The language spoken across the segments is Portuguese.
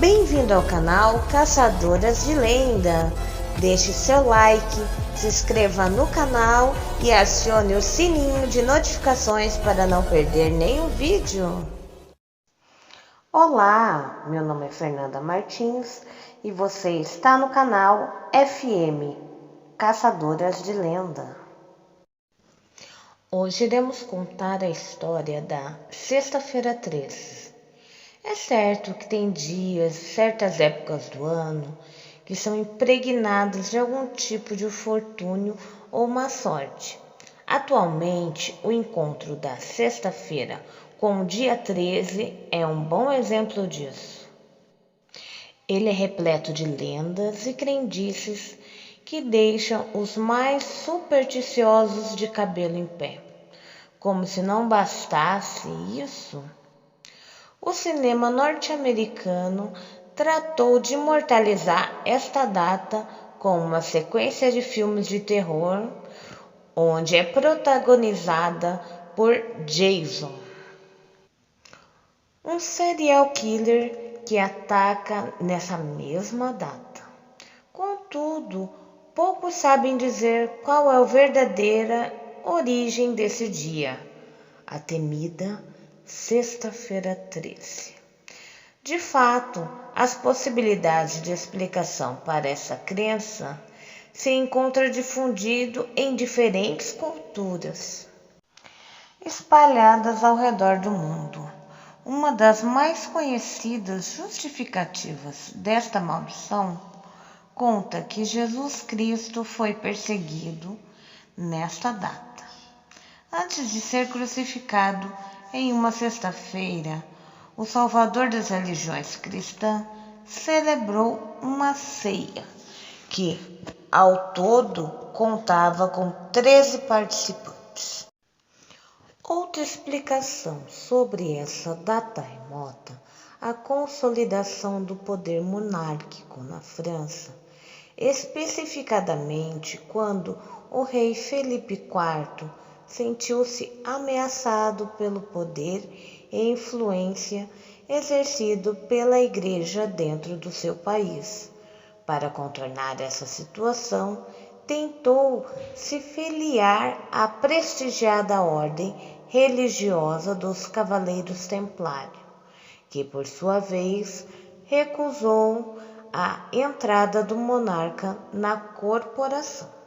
Bem-vindo ao canal Caçadoras de Lenda. Deixe seu like, se inscreva no canal e acione o sininho de notificações para não perder nenhum vídeo. Olá, meu nome é Fernanda Martins e você está no canal FM Caçadoras de Lenda. Hoje iremos contar a história da Sexta-feira 13. É certo que tem dias, certas épocas do ano, que são impregnadas de algum tipo de infortúnio ou má sorte. Atualmente, o encontro da sexta-feira com o dia 13 é um bom exemplo disso. Ele é repleto de lendas e crendices que deixam os mais supersticiosos de cabelo em pé. Como se não bastasse isso, o cinema norte-americano tratou de imortalizar esta data com uma sequência de filmes de terror, onde é protagonizada por Jason, um serial killer que ataca nessa mesma data. Contudo, poucos sabem dizer qual é a verdadeira origem desse dia, a temida Sexta-feira 13. De fato, as possibilidades de explicação para essa crença se encontram difundidas em diferentes culturas espalhadas ao redor do mundo. Uma das mais conhecidas justificativas desta maldição conta que Jesus Cristo foi perseguido nesta data. Antes de ser crucificado em uma sexta-feira, o Salvador das religiões cristãs celebrou uma ceia que, ao todo, contava com 13 participantes. Outra explicação sobre essa data remota, a consolidação do poder monárquico na França, especificadamente quando o rei Felipe IV sentiu-se ameaçado pelo poder e influência exercido pela Igreja dentro do seu país. Para contornar essa situação, tentou se filiar à prestigiada ordem religiosa dos Cavaleiros Templários, que por sua vez recusou a entrada do monarca na corporação.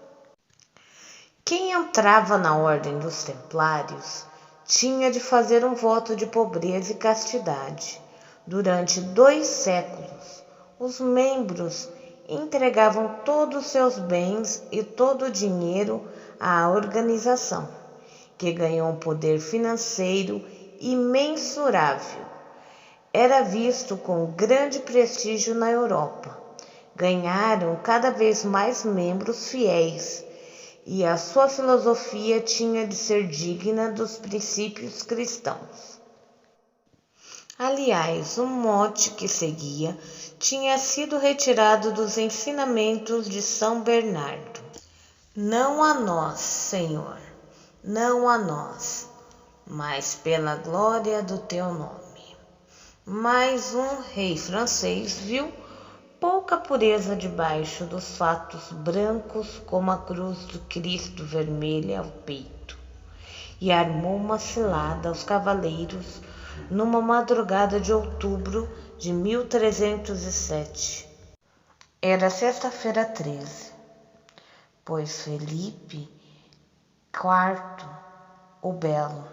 Quem entrava na ordem dos Templários tinha de fazer um voto de pobreza e castidade. Durante 2 séculos, os membros entregavam todos os seus bens e todo o dinheiro à organização, que ganhou um poder financeiro imensurável. Era visto com grande prestígio na Europa. Ganharam cada vez mais membros fiéis, e a sua filosofia tinha de ser digna dos princípios cristãos. Aliás, o mote que seguia tinha sido retirado dos ensinamentos de São Bernardo. Não a nós, Senhor, não a nós, mas pela glória do teu nome. Mas um rei francês viu pouca pureza debaixo dos fatos brancos como a cruz do Cristo vermelha ao peito, e armou uma cilada aos cavaleiros numa madrugada de outubro de 1307. Era sexta-feira 13, pois Felipe IV, o Belo,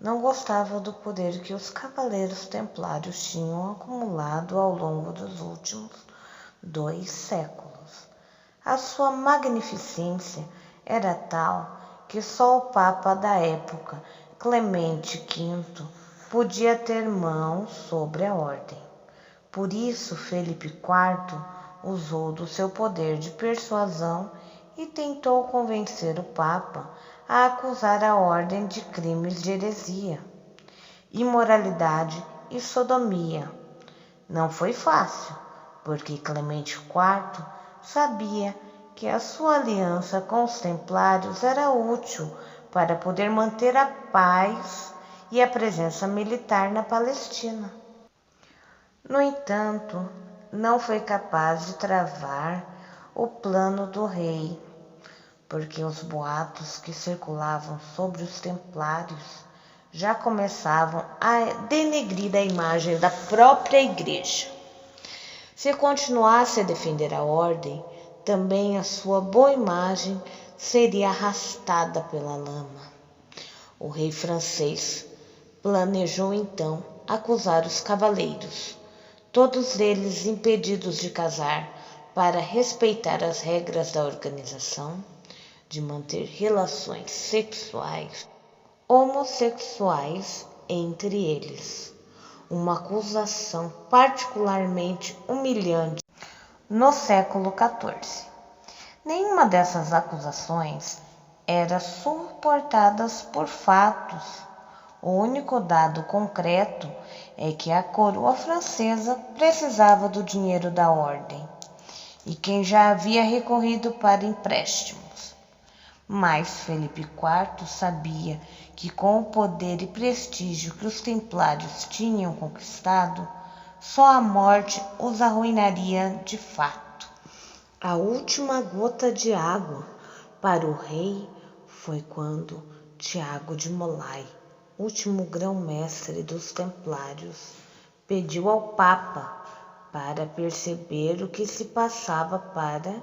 não gostava do poder que os cavaleiros templários tinham acumulado ao longo dos últimos 2 séculos. A sua magnificência era tal que só o Papa da época, Clemente V, podia ter mão sobre a ordem. Por isso, Felipe IV usou do seu poder de persuasão e tentou convencer o Papa a acusar a ordem de crimes de heresia, imoralidade e sodomia. Não foi fácil, porque Clemente IV sabia que a sua aliança com os templários era útil para poder manter a paz e a presença militar na Palestina. No entanto, não foi capaz de travar o plano do rei, porque os boatos que circulavam sobre os templários já começavam a denegrir a imagem da própria igreja. Se continuasse a defender a ordem, também a sua boa imagem seria arrastada pela lama. O rei francês planejou então acusar os cavaleiros, todos eles impedidos de casar para respeitar as regras da organização, de manter relações sexuais homossexuais entre eles. Uma acusação particularmente humilhante no século XIV. Nenhuma dessas acusações era suportada por fatos. O único dado concreto é que a coroa francesa precisava do dinheiro da ordem, e quem já havia recorrido para empréstimos. Mas Felipe IV sabia que com o poder e prestígio que os templários tinham conquistado, só a morte os arruinaria de fato. A última gota de água para o rei foi quando Tiago de Molay, último grão-mestre dos templários, pediu ao Papa para perceber o que se passava para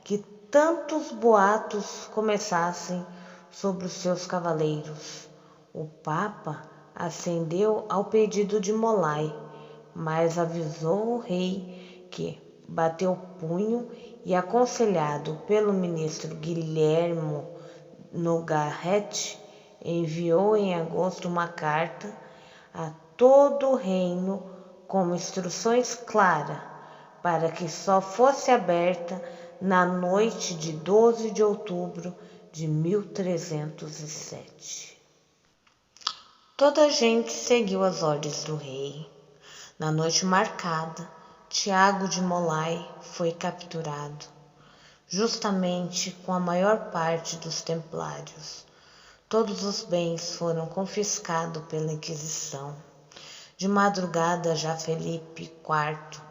que tantos boatos começassem sobre os seus cavaleiros. O Papa acendeu ao pedido de Molay, mas avisou o rei que bateu o punho e, aconselhado pelo ministro Guilhermo Nogaret, enviou em agosto uma carta a todo o reino com instruções claras para que só fosse aberta na noite de 12 de outubro de 1307. Toda a gente seguiu as ordens do rei. Na noite marcada, Tiago de Molay foi capturado, justamente com a maior parte dos templários. Todos os bens foram confiscados pela Inquisição. De madrugada, já Felipe IV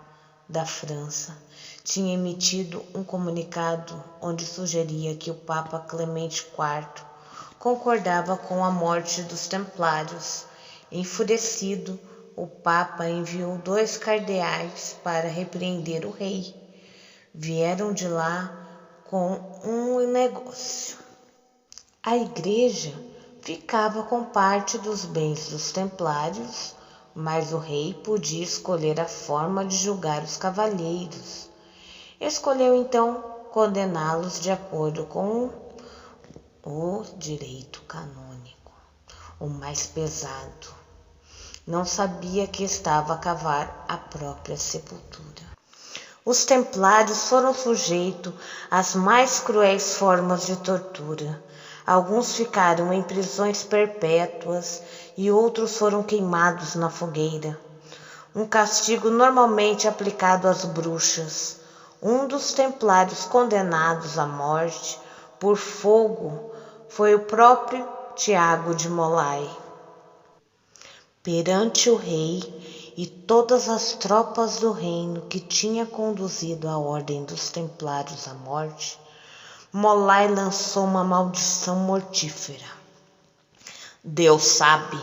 da França tinha emitido um comunicado onde sugeria que o Papa Clemente IV concordava com a morte dos templários. Enfurecido, o Papa enviou 2 cardeais para repreender o rei. Vieram de lá com um negócio. A igreja ficava com parte dos bens dos templários, mas o rei podia escolher a forma de julgar os cavalheiros. Escolheu então condená-los de acordo com o direito canônico, o mais pesado. Não sabia que estava a cavar a própria sepultura. Os templários foram sujeitos às mais cruéis formas de tortura. Alguns ficaram em prisões perpétuas e outros foram queimados na fogueira. Um castigo normalmente aplicado às bruxas. Um dos templários condenados à morte por fogo foi o próprio Tiago de Molay. Perante o rei e todas as tropas do reino que tinha conduzido a ordem dos templários à morte, Molay lançou uma maldição mortífera. Deus sabe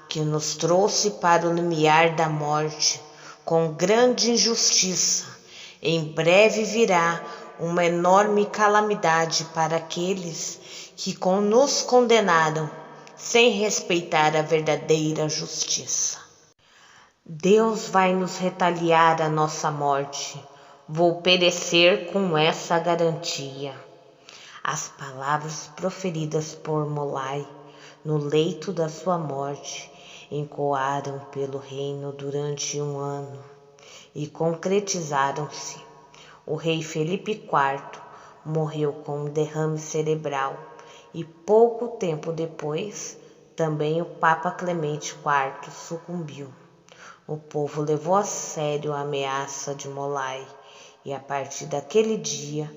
que nos trouxe para o limiar da morte com grande injustiça. Em breve virá uma enorme calamidade para aqueles que nos condenaram sem respeitar a verdadeira justiça. Deus vai nos retaliar a nossa morte. Vou perecer com essa garantia. As palavras proferidas por Molay no leito da sua morte ecoaram pelo reino durante 1 ano e concretizaram-se. O rei Felipe IV morreu com um derrame cerebral e pouco tempo depois também o Papa Clemente IV sucumbiu. O povo levou a sério a ameaça de Molay e a partir daquele dia,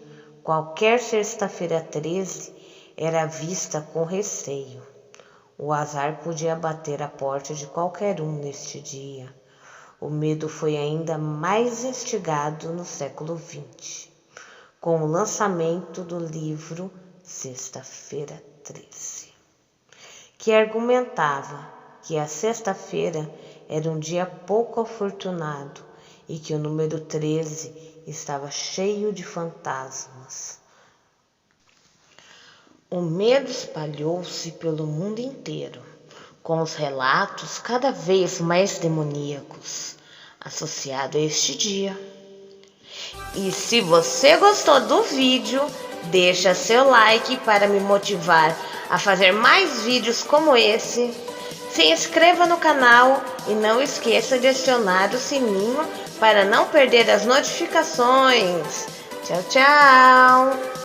qualquer sexta-feira 13 era vista com receio. O azar podia bater à porta de qualquer um neste dia. O medo foi ainda mais instigado no século XX, com o lançamento do livro Sexta-feira 13, que argumentava que a sexta-feira era um dia pouco afortunado e que o número 13 estava cheio de fantasmas. O medo espalhou-se pelo mundo inteiro, com os relatos cada vez mais demoníacos associados a este dia. E se você gostou do vídeo, deixa seu like para me motivar a fazer mais vídeos como esse. Se inscreva no canal e não esqueça de acionar o sininho para não perder as notificações. Tchau, tchau!